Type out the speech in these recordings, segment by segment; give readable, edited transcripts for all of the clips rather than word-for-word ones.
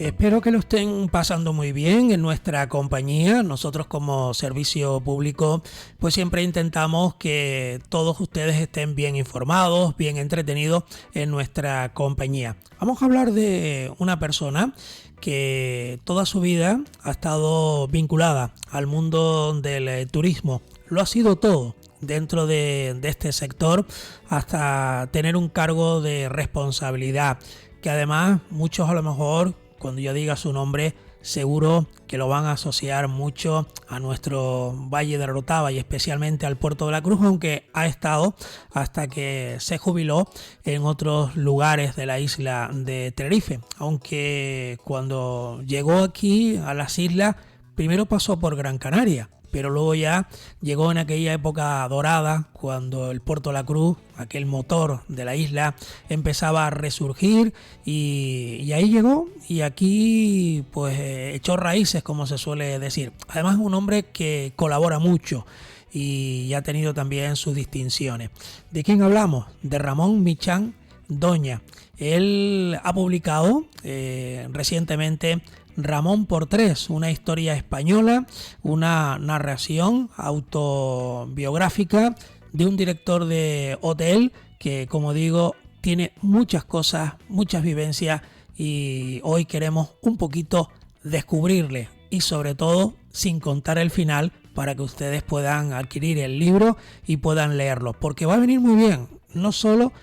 Espero que lo estén pasando muy bien en nuestra compañía. Nosotros como servicio público pues siempre intentamos que todos ustedes estén bien informados, bien entretenidos en nuestra compañía. Vamos a hablar de una persona que toda su vida ha estado vinculada al mundo del turismo. Lo ha sido todo dentro de este sector hasta tener un cargo de responsabilidad que además muchos a lo mejor cuando yo diga su nombre seguro que lo van a asociar mucho a nuestro Valle de Orotava y especialmente al Puerto de la Cruz, aunque ha estado hasta que se jubiló en otros lugares de la isla de Tenerife, aunque cuando llegó aquí a las islas primero pasó por Gran Canaria, pero luego ya llegó en aquella época dorada cuando el Puerto de la Cruz, aquel motor de la isla, empezaba a resurgir y ahí llegó y aquí pues echó raíces, como se suele decir. Además es un hombre que colabora mucho y ha tenido también sus distinciones. ¿De quién hablamos? De Ramón Michán Doña. Él ha publicado recientemente Ramón por tres, una historia española, una narración autobiográfica de un director de hotel que, como digo, tiene muchas cosas, muchas vivencias y hoy queremos un poquito descubrirle y sobre todo sin contar el final para que ustedes puedan adquirir el libro y puedan leerlo, porque va a venir muy bien, no solo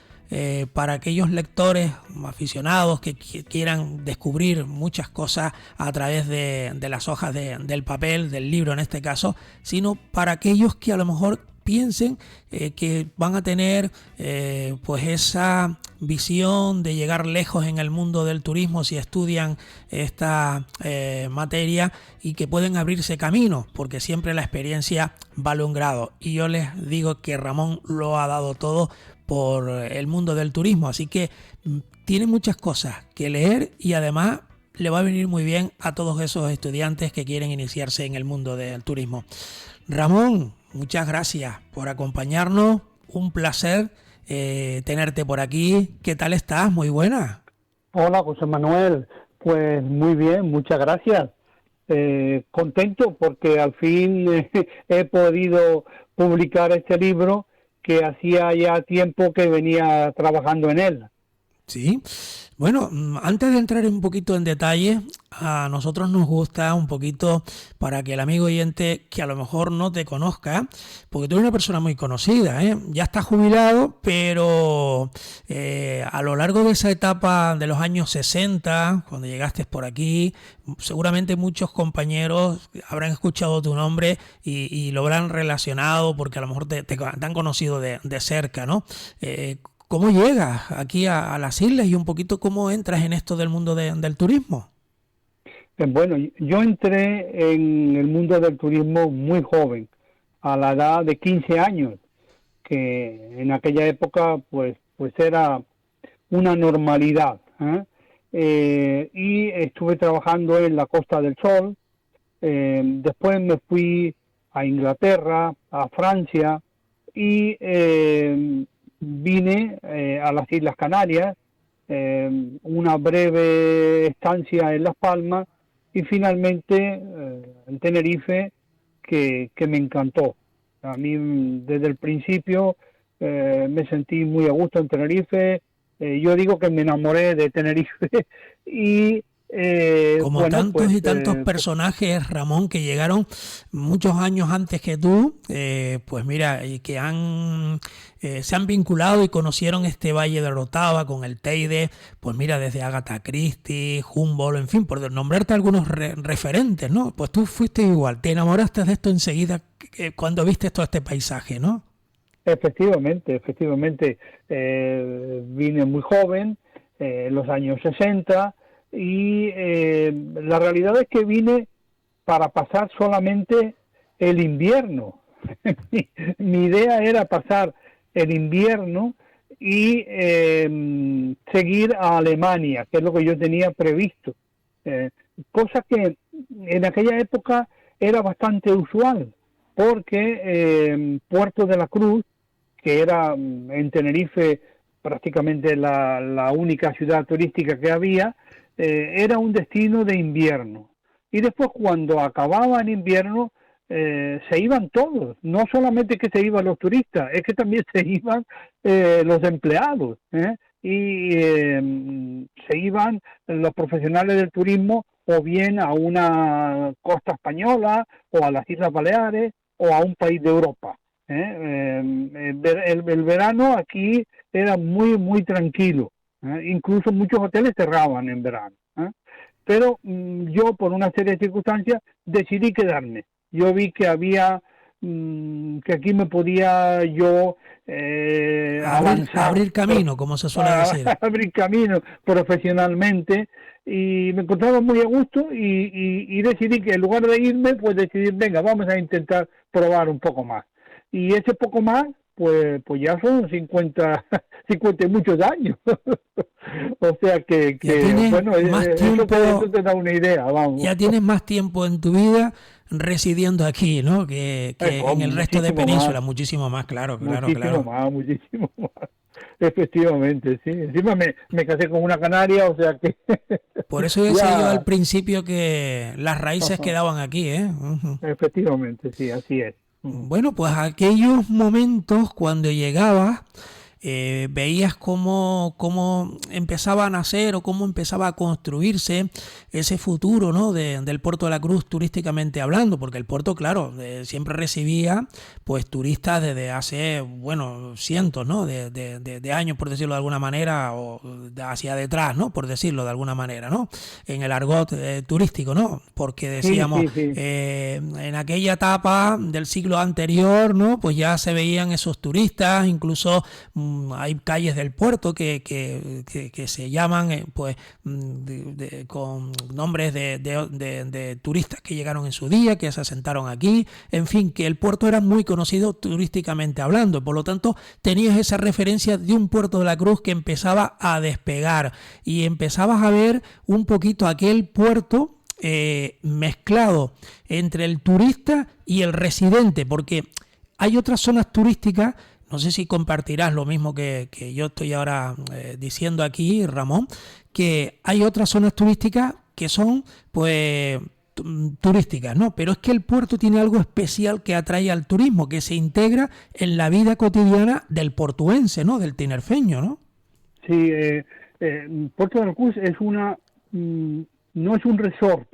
para aquellos lectores aficionados que quieran descubrir muchas cosas a través de las hojas del papel, del libro en este caso, sino para aquellos que a lo mejor piensen que van a tener pues esa visión de llegar lejos en el mundo del turismo si estudian esta materia y que pueden abrirse camino, porque siempre la experiencia vale un grado. Y yo les digo que Ramón lo ha dado todo por el mundo del turismo, así que tiene muchas cosas que leer y además le va a venir muy bien a todos esos estudiantes que quieren iniciarse en el mundo del turismo. Ramón, muchas gracias por acompañarnos, un placer tenerte por aquí. ¿Qué tal estás? Muy buena. Hola, José Manuel. Pues muy bien, muchas gracias. Contento porque al fin he podido publicar este libro que hacía ya tiempo que venía trabajando en él. Sí, bueno, antes de entrar un poquito en detalle, a nosotros nos gusta un poquito para que el amigo oyente que a lo mejor no te conozca, porque tú eres una persona muy conocida, ¿eh? Ya estás jubilado, pero a lo largo de esa etapa de los años 60, cuando llegaste por aquí, seguramente muchos compañeros habrán escuchado tu nombre y lo habrán relacionado porque a lo mejor te han conocido de cerca, ¿no? ¿Cómo llegas aquí a las islas y un poquito cómo entras en esto del mundo del turismo? Bueno, yo entré en el mundo del turismo muy joven, a la edad de 15 años, que en aquella época pues era una normalidad, ¿eh? Y estuve trabajando en la Costa del Sol. Después me fui a Inglaterra, a Francia y vine a las Islas Canarias, una breve estancia en Las Palmas y finalmente en Tenerife, que me encantó. A mí desde el principio me sentí muy a gusto en Tenerife. Yo digo que me enamoré de Tenerife y Como bueno, tantos y tantos personajes, Ramón, que llegaron muchos años antes que tú, pues mira, y que se han vinculado y conocieron este Valle de Orotava con el Teide, pues mira, desde Agatha Christie, Humboldt, en fin, por nombrarte algunos referentes, ¿no? Pues tú fuiste igual, te enamoraste de esto enseguida cuando viste todo este paisaje, ¿no? efectivamente, vine muy joven, en los años 60, y la realidad es que vine para pasar solamente el invierno. Mi idea era pasar el invierno y seguir a Alemania, que es lo que yo tenía previsto. Eh, Cosa que en aquella época era bastante usual, porque Puerto de la Cruz, que era en Tenerife prácticamente la única ciudad turística que había, era un destino de invierno. Y después cuando acababa el invierno, se iban todos, no solamente que se iban los turistas, es que también se iban los empleados, se iban los profesionales del turismo o bien a una costa española o a las Islas Baleares o a un país de Europa. El verano aquí era muy tranquilo, incluso muchos hoteles cerraban en verano, pero yo por una serie de circunstancias decidí quedarme. Yo vi que había que aquí me podía yo avanzar, abrir camino, como se suele decir. abrir camino profesionalmente, y me encontraba muy a gusto y decidí que en lugar de irme, pues decidí, venga, vamos a intentar probar un poco más. Y ese poco más, pues ya son 50 50 y muchos años. O sea Ya tienes bueno, más tiempo, eso te da una idea, vamos. ya tienes más tiempo en tu vida residiendo aquí, ¿no? Que en el resto de Muchísimo más, península, muchísimo más, claro, claro, muchísimo claro. más, muchísimo más. Efectivamente, sí. Encima me casé con una canaria, o sea que Por eso decía yo al ya, principio que las raíces quedaban aquí, ¿eh? Ujú. efectivamente, sí, así es. Ujú. Bueno, pues aquellos momentos cuando llegabas, veías cómo empezaba a nacer o cómo empezaba a construirse ese futuro, ¿no? Del Puerto de la Cruz turísticamente hablando, porque el puerto, claro, siempre recibía pues turistas desde hace, bueno, cientos, ¿no? De años, por decirlo de alguna manera, o hacia detrás, ¿no? Por decirlo de alguna manera, ¿no? En el argot turístico, ¿no? Porque Sí, decíamos, sí, sí. en aquella etapa del siglo anterior, ¿no? Pues ya se veían esos turistas, incluso hay calles del puerto que se llaman pues con nombres de turistas que llegaron en su día, que se asentaron aquí, en fin, que el puerto era muy conocido turísticamente hablando, por lo tanto tenías esa referencia de un Puerto de la Cruz que empezaba a despegar y empezabas a ver un poquito aquel puerto mezclado entre el turista y el residente, porque hay otras zonas turísticas, no sé si compartirás lo mismo que yo estoy ahora diciendo aquí, Ramón, que hay otras zonas turísticas que son, pues, turísticas, ¿no? Pero es que el puerto tiene algo especial que atrae al turismo, que se integra en la vida cotidiana del portuense, ¿no? Del tinerfeño, ¿no? Sí, Puerto de la Cruz es no es un resort,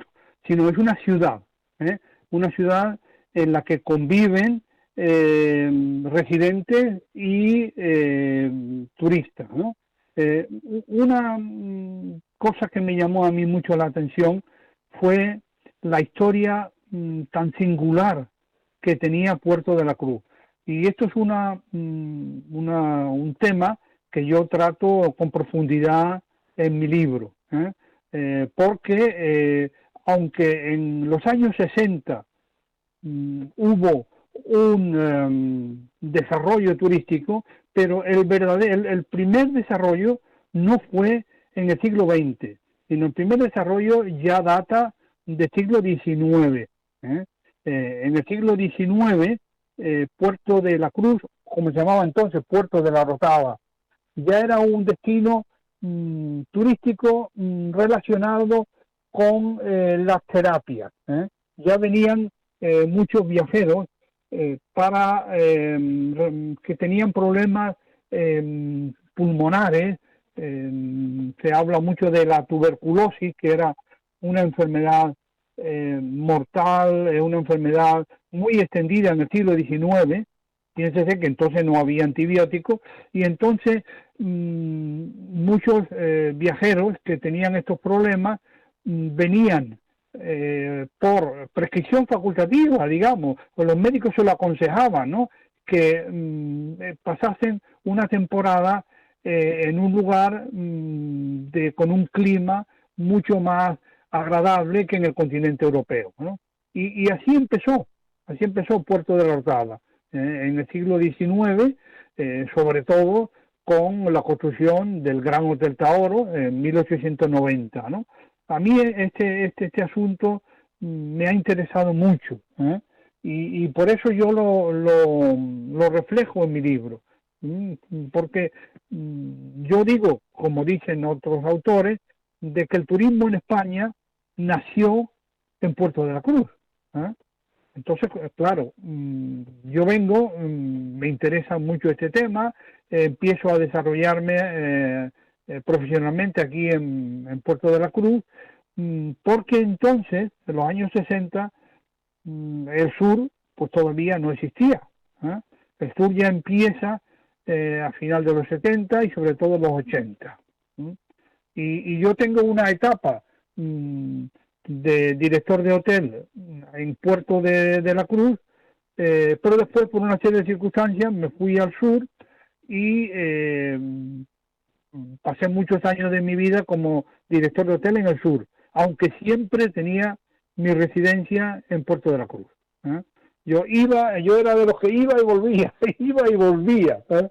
sino es una ciudad, ¿eh? Una ciudad en la que conviven residentes y turistas, ¿no? Una cosa que me llamó a mí mucho la atención fue la historia tan singular que tenía Puerto de la Cruz. Y esto es un tema que yo trato con profundidad en mi libro, porque aunque en los años 60 hubo un desarrollo turístico, pero el primer desarrollo no fue en el siglo XX, sino el primer desarrollo ya data del siglo XIX. En el siglo XIX, Puerto de la Cruz, como se llamaba entonces, Puerto de la Rotava, ya era un destino turístico relacionado con las terapias. Ya venían muchos viajeros que tenían problemas pulmonares. Se habla mucho de la tuberculosis, que era una enfermedad mortal, una enfermedad muy extendida en el siglo XIX. Piénsese que entonces no había antibióticos y entonces muchos viajeros que tenían estos problemas venían por prescripción facultativa, digamos, pues los médicos se lo aconsejaban, ¿no? Que pasasen una temporada en un lugar con un clima mucho más agradable que en el continente europeo, ¿no? Y así empezó Puerto de la Ortada en el siglo XIX, sobre todo con la construcción del Gran Hotel Taoro en 1890, ¿no? A mí este asunto me ha interesado mucho, y por eso yo lo reflejo en mi libro, porque yo digo, como dicen otros autores, de que el turismo en España nació en Puerto de la Cruz. ¿Eh? Entonces, claro, yo vengo, me interesa mucho este tema, empiezo a desarrollarme profesionalmente aquí en Puerto de la Cruz, porque entonces, en los años 60, el sur pues todavía no existía. ¿Eh? El sur ya empieza a final de los 70 y sobre todo los 80. ¿Eh? Y yo tengo una etapa de director de hotel en Puerto de la Cruz, pero después por una serie de circunstancias me fui al sur y pasé muchos años de mi vida como director de hotel en el sur, aunque siempre tenía mi residencia en Puerto de la Cruz. ¿Eh? Yo era de los que iba y volvía, iba y volvía. ¿Eh?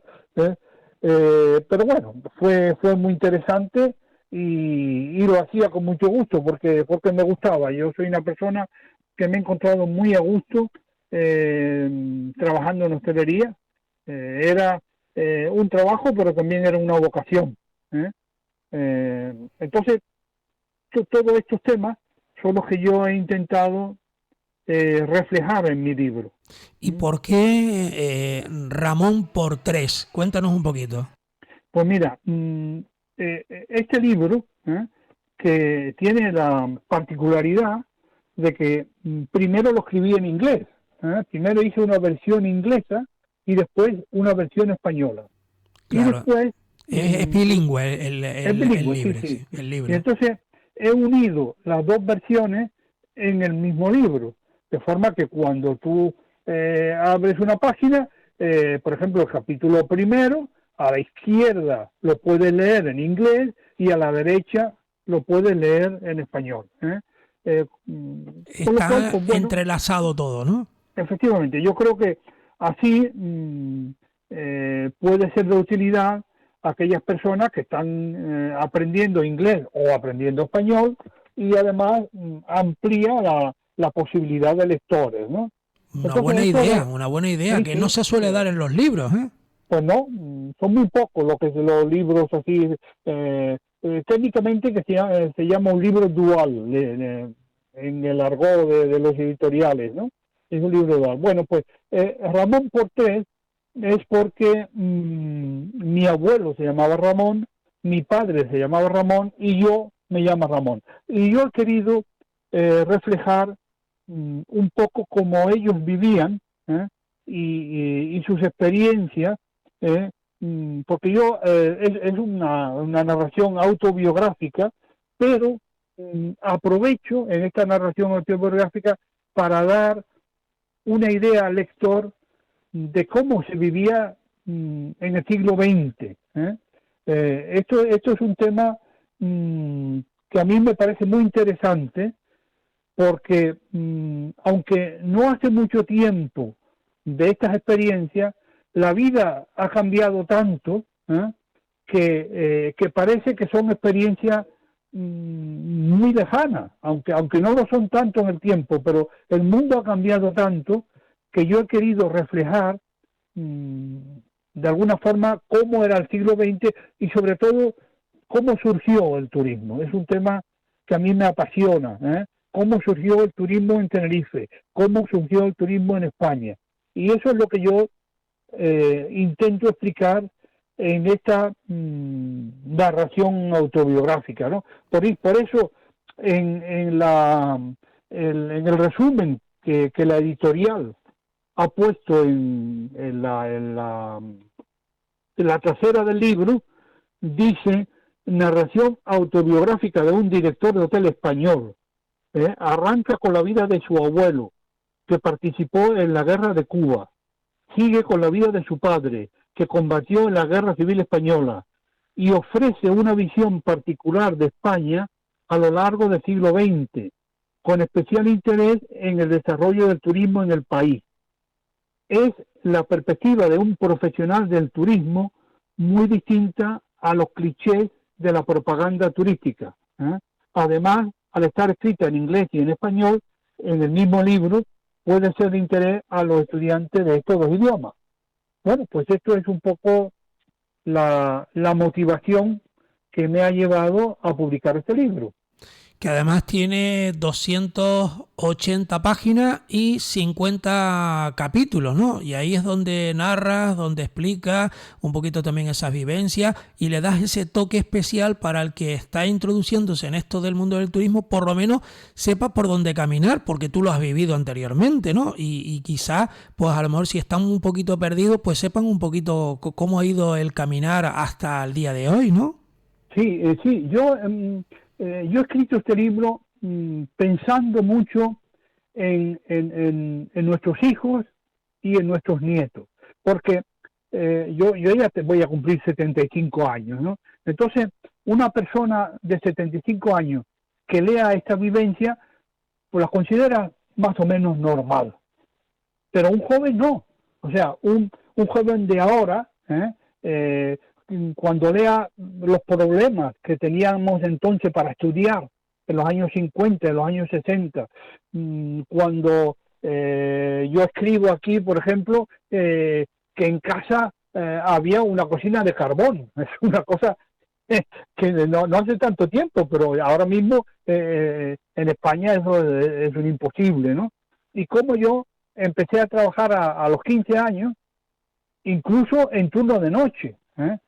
Pero bueno, fue muy interesante y lo hacía con mucho gusto porque me gustaba. Yo soy una persona que me he encontrado muy a gusto trabajando en hostelería. Era un trabajo, pero también era una vocación. ¿Eh? Entonces, todos estos temas son los que yo he intentado reflejar en mi libro. ¿Y por qué Ramón por tres? Cuéntanos un poquito. Pues mira, este libro que tiene la particularidad de que primero lo escribí en inglés. Primero hice una versión inglesa y después una versión española. Claro. Y después... Es bilingüe el bilingüe, libro. sí. Sí, el libro. Y entonces he unido las dos versiones en el mismo libro, de forma que cuando tú abres una página, por ejemplo, el capítulo primero, a la izquierda lo puedes leer en inglés y a la derecha lo puedes leer en español. Está cual, pues, bueno, entrelazado todo, ¿no? Efectivamente, yo creo que así puede ser de utilidad a aquellas personas que están aprendiendo inglés o aprendiendo español y además amplía la posibilidad de lectores, ¿no? Una buena idea, sí, que no se suele dar en los libros, ¿eh? Pues no, son muy pocos los libros así, técnicamente que se llama un libro dual en el argot de los editoriales, ¿no? Es un libro dual. Bueno, pues Ramón por tres es porque mi abuelo se llamaba Ramón, mi padre se llamaba Ramón y yo me llamo Ramón. Y yo he querido reflejar un poco cómo ellos vivían y sus experiencias, porque yo es una narración autobiográfica, pero aprovecho en esta narración autobiográfica para dar una idea al lector de cómo se vivía en el siglo XX. Esto es un tema que a mí me parece muy interesante porque aunque no hace mucho tiempo de estas experiencias, la vida ha cambiado tanto que parece que son experiencias muy lejanas, aunque no lo son tanto en el tiempo, pero el mundo ha cambiado tanto que yo he querido reflejar de alguna forma cómo era el siglo XX y sobre todo cómo surgió el turismo. Es un tema que a mí me apasiona, cómo surgió el turismo en Tenerife, cómo surgió el turismo en España. Y eso es lo que yo intento explicar en esta narración autobiográfica, ¿no? Por eso, en el resumen que la editorial ha puesto en la trasera del libro, dice: narración autobiográfica de un director de hotel español. Arranca con la vida de su abuelo, que participó en la guerra de Cuba. Sigue con la vida de su padre, que combatió en la Guerra Civil Española, y ofrece una visión particular de España a lo largo del siglo XX, con especial interés en el desarrollo del turismo en el país. Es la perspectiva de un profesional del turismo muy distinta a los clichés de la propaganda turística. Además, al estar escrita en inglés y en español, en el mismo libro, puede ser de interés a los estudiantes de estos dos idiomas. Bueno, pues esto es un poco la motivación que me ha llevado a publicar este libro. Que además tiene 280 páginas y 50 capítulos, ¿no? Y ahí es donde narras, donde explicas un poquito también esas vivencias y le das ese toque especial para el que está introduciéndose en esto del mundo del turismo, por lo menos sepa por dónde caminar, porque tú lo has vivido anteriormente, ¿no? Y quizás, pues a lo mejor si están un poquito perdidos, pues sepan un poquito cómo ha ido el caminar hasta el día de hoy, ¿no? Sí, sí, yo he escrito este libro pensando mucho en nuestros hijos y en nuestros nietos, porque yo ya voy a cumplir 75 años, ¿no? Entonces, una persona de 75 años que lea esta vivencia, pues la considera más o menos normal, pero un joven no. O sea, un joven de ahora, cuando lea los problemas que teníamos entonces para estudiar en los años 50, en los años 60, cuando yo escribo aquí, por ejemplo, que en casa había una cocina de carbón. Es una cosa que no hace tanto tiempo, pero ahora mismo en España eso es un imposible, ¿no? Y como yo empecé a trabajar a los 15 años, incluso en turno de noche, ¿eh?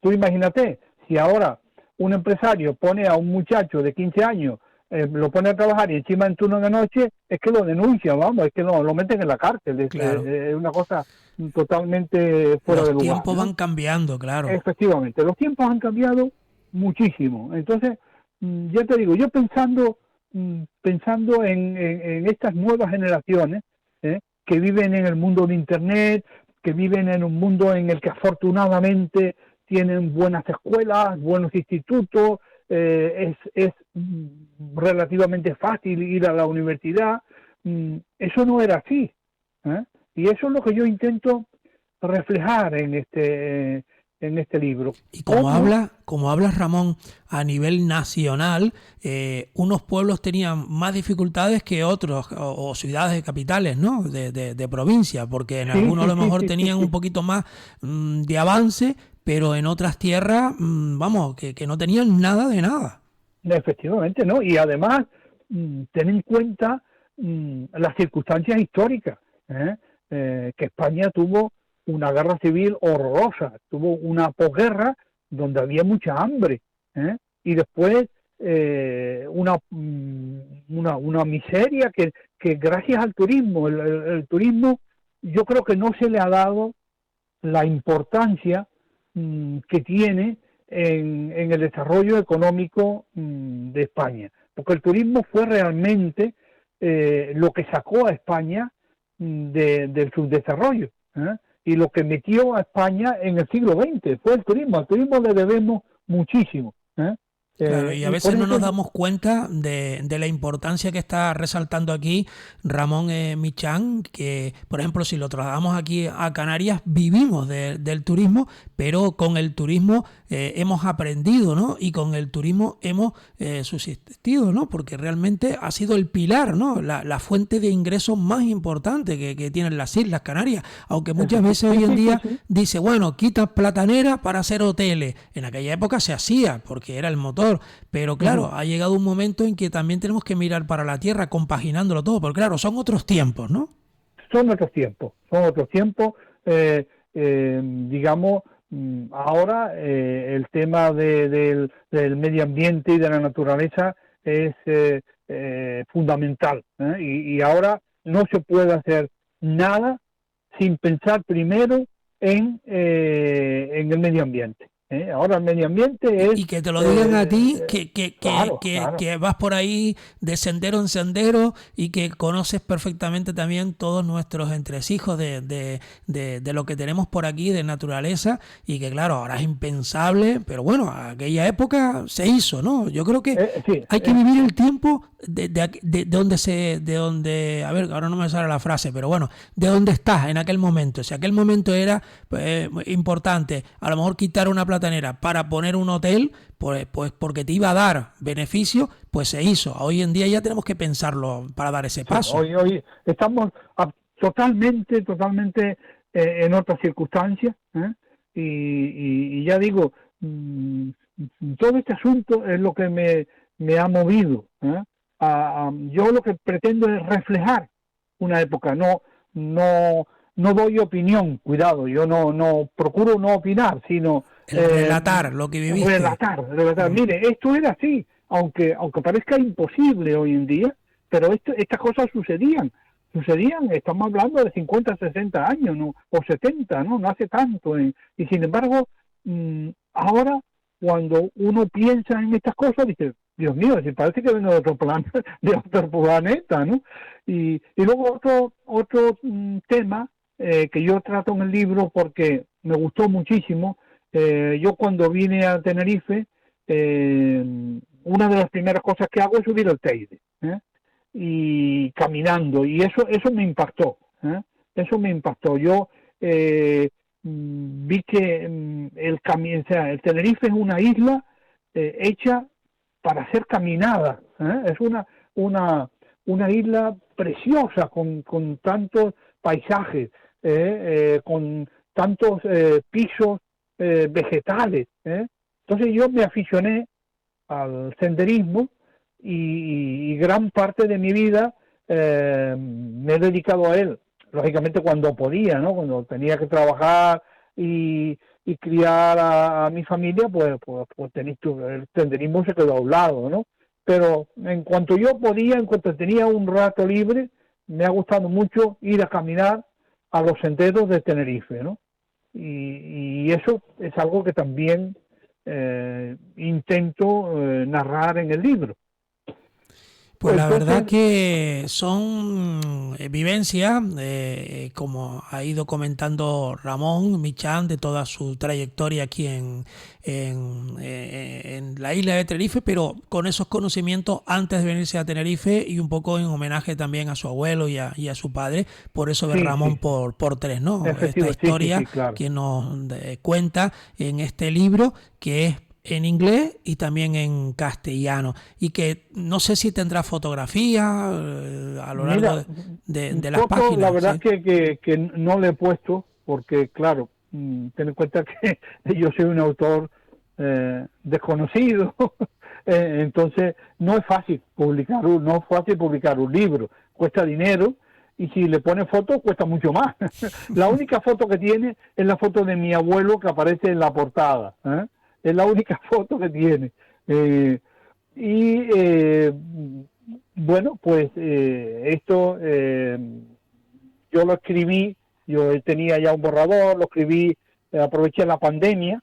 Tú imagínate, si ahora un empresario pone a un muchacho de 15 años, lo pone a trabajar y encima en turno de noche, es que lo denuncia, vamos, es que lo meten en la cárcel. Claro. Es una cosa totalmente fuera de Los lugar, tiempos ¿no? van cambiando, claro. Efectivamente, los tiempos han cambiado muchísimo. Entonces, ya te digo, yo pensando en estas nuevas generaciones que viven en el mundo de Internet, que viven en un mundo en el que afortunadamente tienen buenas escuelas, buenos institutos, es relativamente fácil ir a la universidad. Eso no era así, ¿eh? Y eso es lo que yo intento reflejar en este libro. Y ¿Cómo? como hablas, Ramón, a nivel nacional, unos pueblos tenían más dificultades que otros, o ciudades capitales, ¿no? De provincia, porque en Sí, algunos a sí, lo sí, mejor sí, sí, tenían un sí. poquito más de avance, pero en otras tierras, vamos, que no tenían nada de nada. Efectivamente, ¿no? Y además, ten en cuenta las circunstancias históricas, ¿eh? Que España tuvo una guerra civil horrorosa, tuvo una posguerra donde había mucha hambre, ¿eh? Y después una miseria que gracias al turismo, el turismo yo creo que no se le ha dado la importancia que tiene en el desarrollo económico de España, porque el turismo fue realmente lo que sacó a España del subdesarrollo, ¿eh? Y lo que metió a España en el siglo XX fue el turismo. Al turismo le debemos muchísimo, ¿eh? Claro, y a Y por veces no eso nos damos cuenta de la importancia que está resaltando aquí Ramón Michán, que por ejemplo si lo trasladamos aquí a Canarias, vivimos del turismo, pero con el turismo hemos aprendido, ¿no? Y con el turismo hemos subsistido, ¿no? Porque realmente ha sido el pilar, ¿no? La fuente de ingresos más importante que tienen las Islas Canarias, aunque muchas veces sí, hoy en sí, sí, día sí. dice, bueno, quitas platanera para hacer hoteles. En aquella época se hacía, porque era el motor. Pero Uh-huh. claro, ha llegado un momento en que también tenemos que mirar para la tierra, compaginándolo todo, porque claro, son otros tiempos, ¿no? Son otros tiempos, digamos, ahora el tema del medio ambiente y de la naturaleza es fundamental, ¿eh? Y ahora no se puede hacer nada sin pensar primero en el medio ambiente, ¿eh? Ahora el medio ambiente es, Y que te lo digan a ti, claro, claro. que vas por ahí de sendero en sendero y que conoces perfectamente también todos nuestros entresijos de lo que tenemos por aquí, de naturaleza, y que claro, ahora es impensable, pero bueno, aquella época se hizo, ¿no? Yo creo que Sí, hay que vivir el tiempo de donde, a ver, ahora no me sale la frase, pero bueno, de donde estás en aquel momento. Si aquel momento era importante, a lo mejor quitar una platanera para poner un hotel, pues porque te iba a dar beneficio, pues se hizo. Hoy en día ya tenemos que pensarlo para dar ese sí, paso. hoy estamos totalmente en otras circunstancias, ¿eh? Y ya digo, todo este asunto es lo que me ha movido, ¿eh? Yo lo que pretendo es reflejar una época, no doy opinión, cuidado, yo no procuro no opinar, sino El relatar lo que viviste. relatar. Mire, esto era así, aunque parezca imposible hoy en día, pero estas cosas sucedían, estamos hablando de 50, 60 años, ¿no? O 70, no hace tanto, y sin embargo, ahora cuando uno piensa en estas cosas, dice, Dios mío, si parece que vengo de otro planeta, de otro planeta, ¿no? Y luego otro tema que yo trato en el libro porque me gustó muchísimo. Yo cuando vine a Tenerife, una de las primeras cosas que hago es subir el Teide, y caminando, y eso me impactó, eso me impactó. Yo vi que o sea, el Tenerife es una isla hecha para ser caminada, es una isla preciosa con tantos paisajes, con tantos pisos vegetales. Entonces yo me aficioné al senderismo y gran parte de mi vida me he dedicado a él. Lógicamente cuando podía, ¿no? Cuando tenía que trabajar y criar a mi familia, pues el senderismo se quedó a un lado, ¿no? Pero en cuanto yo podía, en cuanto tenía un rato libre, me ha gustado mucho ir a caminar a los senderos de Tenerife, ¿no? Y eso es algo que también intento narrar en el libro. Pues la verdad Entonces, que son vivencias, como ha ido comentando Ramón Michán, de toda su trayectoria aquí en la isla de Tenerife, pero con esos conocimientos antes de venirse a Tenerife y un poco en homenaje también a su abuelo y a su padre, por eso de sí, Ramón sí, por tres, ¿no? Esta efectivo, sí, sí, historia sí, claro. que nos cuenta en este libro, que es en inglés y también en castellano, y que no sé si tendrá fotografía a lo largo Mira, de las foto, la páginas, verdad ¿sí? que no le he puesto, porque claro, ten en cuenta que yo soy un autor desconocido, entonces no es fácil publicar un libro, cuesta dinero, y si le pone fotos cuesta mucho más. La única foto que tiene es la foto de mi abuelo que aparece en la portada, ¿eh? Es la única foto que tiene. Eh, y bueno, pues esto yo lo escribí, yo tenía ya un borrador, lo escribí, aproveché la pandemia,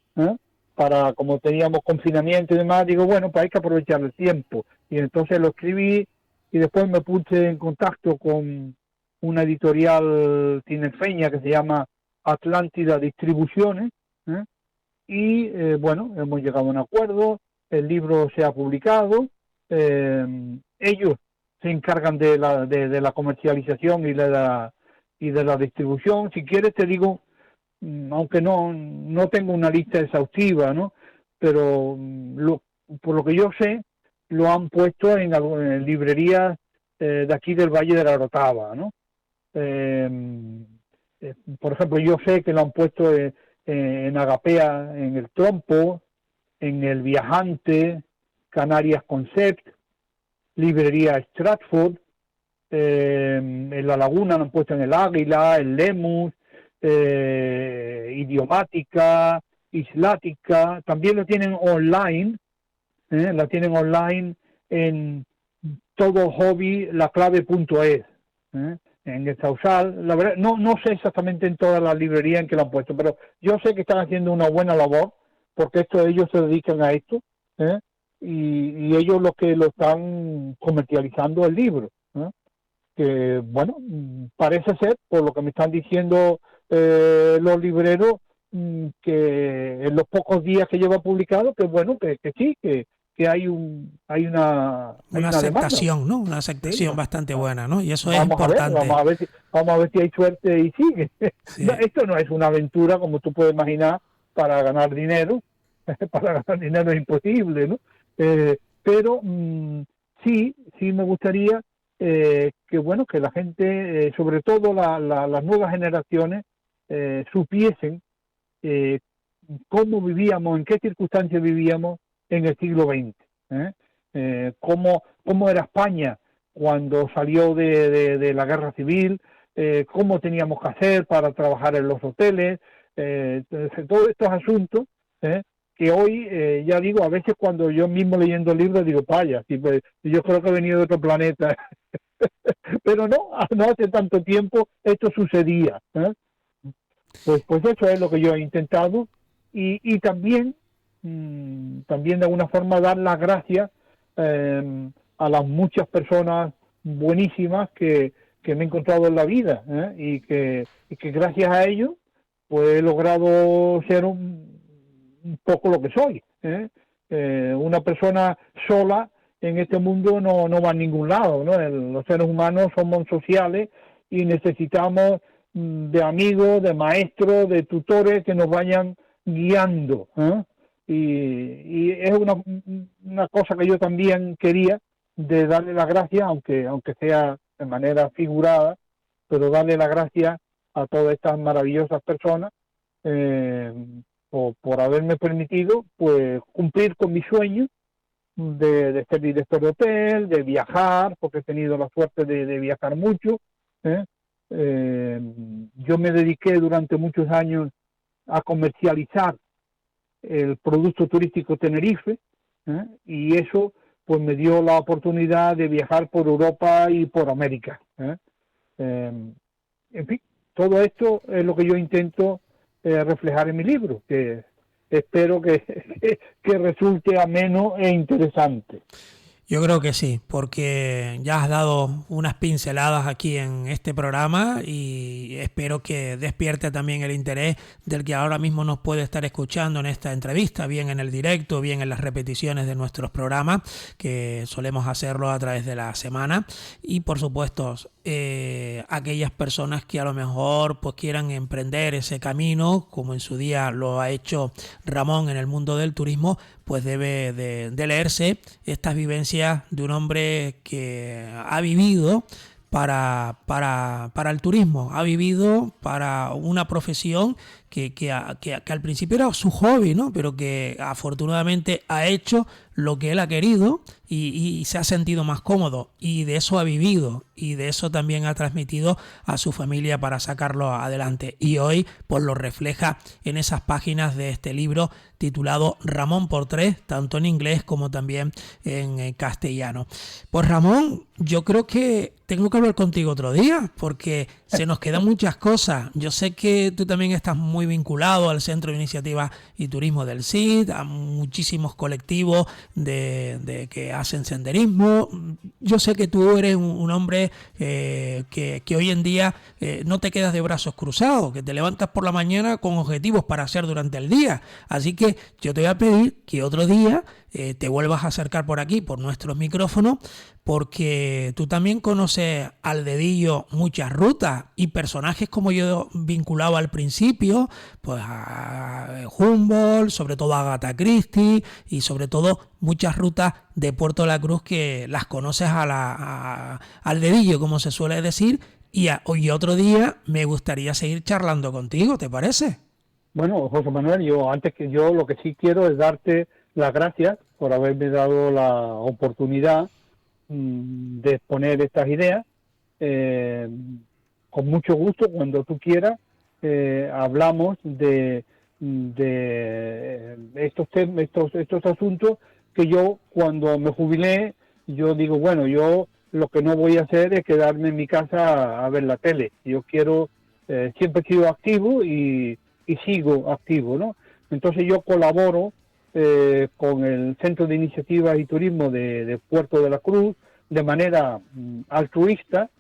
para, como teníamos confinamiento y demás, digo, bueno, pues hay que aprovechar el tiempo. Y entonces lo escribí y después me puse en contacto con una editorial tinerfeña que se llama Atlántida Distribuciones, ¿eh? Y bueno, hemos llegado a un acuerdo, el libro se ha publicado, ellos se encargan de la comercialización y de la distribución. Si quieres te digo, aunque no tengo una lista exhaustiva, ¿no? Pero por lo que yo sé, lo han puesto en librerías de aquí del Valle de la Orotava, ¿no? Eh, por ejemplo, yo sé que lo han puesto en Agapea, en El Trompo, en El Viajante, Canarias Concept, Librería Stratford, en La Laguna lo han puesto en El Águila, el Lemus, Idiomática, Islática, también lo tienen online, la tienen online en todo hobby laclave.es, en el Sausal. La verdad, no sé exactamente en todas las librerías en que lo han puesto, pero yo sé que están haciendo una buena labor, porque ellos se dedican a esto, ¿eh? Y ellos los que lo están comercializando el libro, que bueno, parece ser, por lo que me están diciendo los libreros, que en los pocos días que lleva publicado, que bueno, que sí, que hay Una una demanda. aceptación, ¿no? Una Sí, aceptación bastante buena, ¿no? Y eso es vamos importante. a ver vamos a ver si hay suerte y sigue. No, Sí. esto no es una aventura como tú puedes imaginar para ganar dinero. Para ganar dinero es imposible, ¿no? Pero sí me gustaría que bueno, que la gente, sobre todo las nuevas generaciones, supiesen eh, cómo vivíamos, en qué circunstancias vivíamos en el siglo XX. Cómo era España cuando salió de la guerra civil, cómo teníamos que hacer para trabajar en los hoteles, todos estos asuntos, que hoy, ya digo, a veces cuando yo mismo leyendo el libro digo, vaya, sí, pues, yo creo que he venido de otro planeta. Pero no hace tanto tiempo esto sucedía. Pues eso es lo que yo he intentado, y también de alguna forma dar las gracias a las muchas personas buenísimas que me he encontrado en la vida, y que gracias a ellos pues he logrado ser un poco lo que soy. Una persona sola en este mundo no va a ningún lado, ¿no? Los seres humanos somos sociales y necesitamos de amigos, de maestros, de tutores que nos vayan guiando. Y es una cosa que yo también quería, de darle las gracias, aunque sea de manera figurada, pero darle las gracias a todas estas maravillosas personas por haberme permitido pues cumplir con mi sueño de ser director de hotel, de viajar, porque he tenido la suerte de viajar mucho. Yo me dediqué durante muchos años a comercializar el producto turístico Tenerife, y eso pues me dio la oportunidad de viajar por Europa y por América. En fin, todo esto es lo que yo intento reflejar en mi libro, que espero que resulte ameno e interesante. Yo creo que sí, porque ya has dado unas pinceladas aquí en este programa y espero que despierte también el interés del que ahora mismo nos puede estar escuchando en esta entrevista, bien en el directo, bien en las repeticiones de nuestros programas, que solemos hacerlo a través de la semana. Y por supuesto, aquellas personas que a lo mejor pues quieran emprender ese camino, como en su día lo ha hecho Ramón en el mundo del turismo, pues debe de leerse estas vivencias de un hombre que ha vivido para el turismo, ha vivido para una profesión que al principio era su hobby, ¿no? Pero que afortunadamente ha hecho lo que él ha querido y se ha sentido más cómodo, y de eso ha vivido, y de eso también ha transmitido a su familia para sacarlo adelante, y hoy pues lo refleja en esas páginas de este libro titulado Ramón por tres, tanto en inglés como también en castellano. Pues Ramón, yo creo que tengo que hablar contigo otro día, porque se nos quedan muchas cosas. Yo sé que tú también estás muy vinculado al Centro de Iniciativa y Turismo del CID, a muchísimos colectivos de que hacen senderismo. Yo sé que tú eres un hombre que hoy en día no te quedas de brazos cruzados, que te levantas por la mañana con objetivos para hacer durante el día. Así que yo te voy a pedir que otro día te vuelvas a acercar por aquí, por nuestros micrófonos, porque tú también conoces al dedillo muchas rutas y personajes como yo vinculaba al principio, pues a Humboldt, sobre todo a Agatha Christie, y sobre todo muchas rutas de Puerto de la Cruz que las conoces al dedillo, como se suele decir, y hoy otro día me gustaría seguir charlando contigo, ¿te parece? Bueno, José Manuel, yo lo que sí quiero es darte las gracias por haberme dado la oportunidad de exponer estas ideas. Con mucho gusto, cuando tú quieras, hablamos de estos asuntos que yo, cuando me jubilé, yo digo, bueno, yo lo que no voy a hacer es quedarme en mi casa a ver la tele. Yo quiero, siempre he sido activo y sigo activo, ¿no? Entonces yo colaboro con el Centro de Iniciativas y Turismo de Puerto de la Cruz de manera altruista,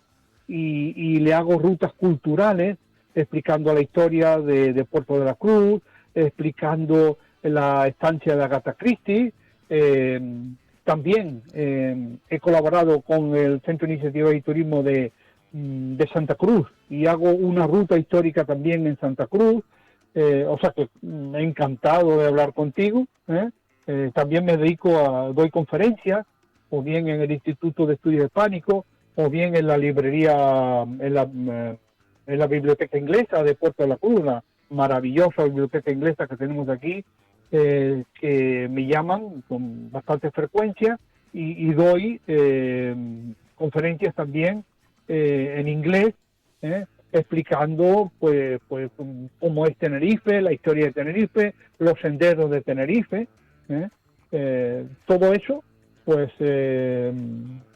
y le hago rutas culturales explicando la historia de Puerto de la Cruz, explicando la estancia de Agatha Christie. También he colaborado con el Centro de Iniciativas y Turismo de Santa Cruz, y hago una ruta histórica también en Santa Cruz. O sea que me he encantado de hablar contigo. También me doy conferencias, o bien en el Instituto de Estudios Hispánicos, o bien en la librería, en la Biblioteca Inglesa de Puerto de la Cruz, una maravillosa biblioteca inglesa que tenemos aquí, que me llaman con bastante frecuencia y doy conferencias también en inglés, explicando pues cómo es Tenerife, la historia de Tenerife, los senderos de Tenerife, todo eso, pues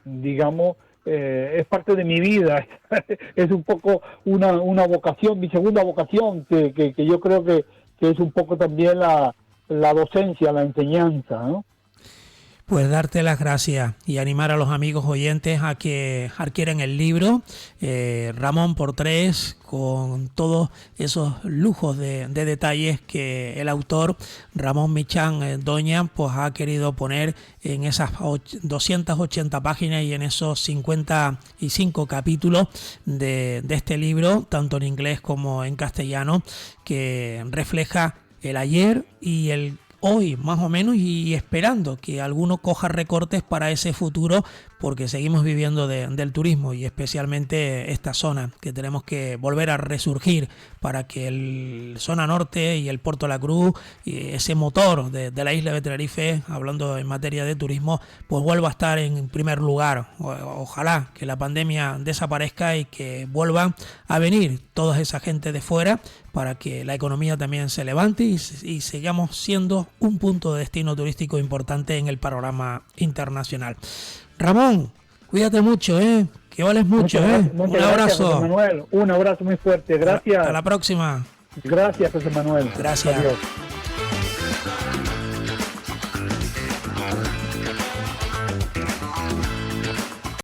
digamos, es parte de mi vida. Es un poco una vocación, mi segunda vocación, que yo creo que es un poco también la docencia, la enseñanza, ¿no? Pues darte las gracias y animar a los amigos oyentes a que adquieran el libro Ramón Portrés, con todos esos lujos de detalles que el autor Ramón Michán Doña pues ha querido poner en esas 280 páginas y en esos 55 capítulos de este libro, tanto en inglés como en castellano, que refleja el ayer y el hoy más o menos, y esperando que alguno coja recortes para ese futuro, porque seguimos viviendo del turismo, y especialmente esta zona que tenemos que volver a resurgir para que el zona norte y el Puerto de la Cruz y ese motor de la isla de Tenerife, hablando en materia de turismo, pues vuelva a estar en primer lugar. Ojalá que la pandemia desaparezca y que vuelvan a venir toda esa gente de fuera para que la economía también se levante y sigamos siendo un punto de destino turístico importante en el panorama internacional. Ramón, cuídate mucho, que vales mucho. Un abrazo. José Manuel. Un abrazo muy fuerte. Gracias. Hasta la próxima. Gracias, José Manuel. Gracias. Adiós.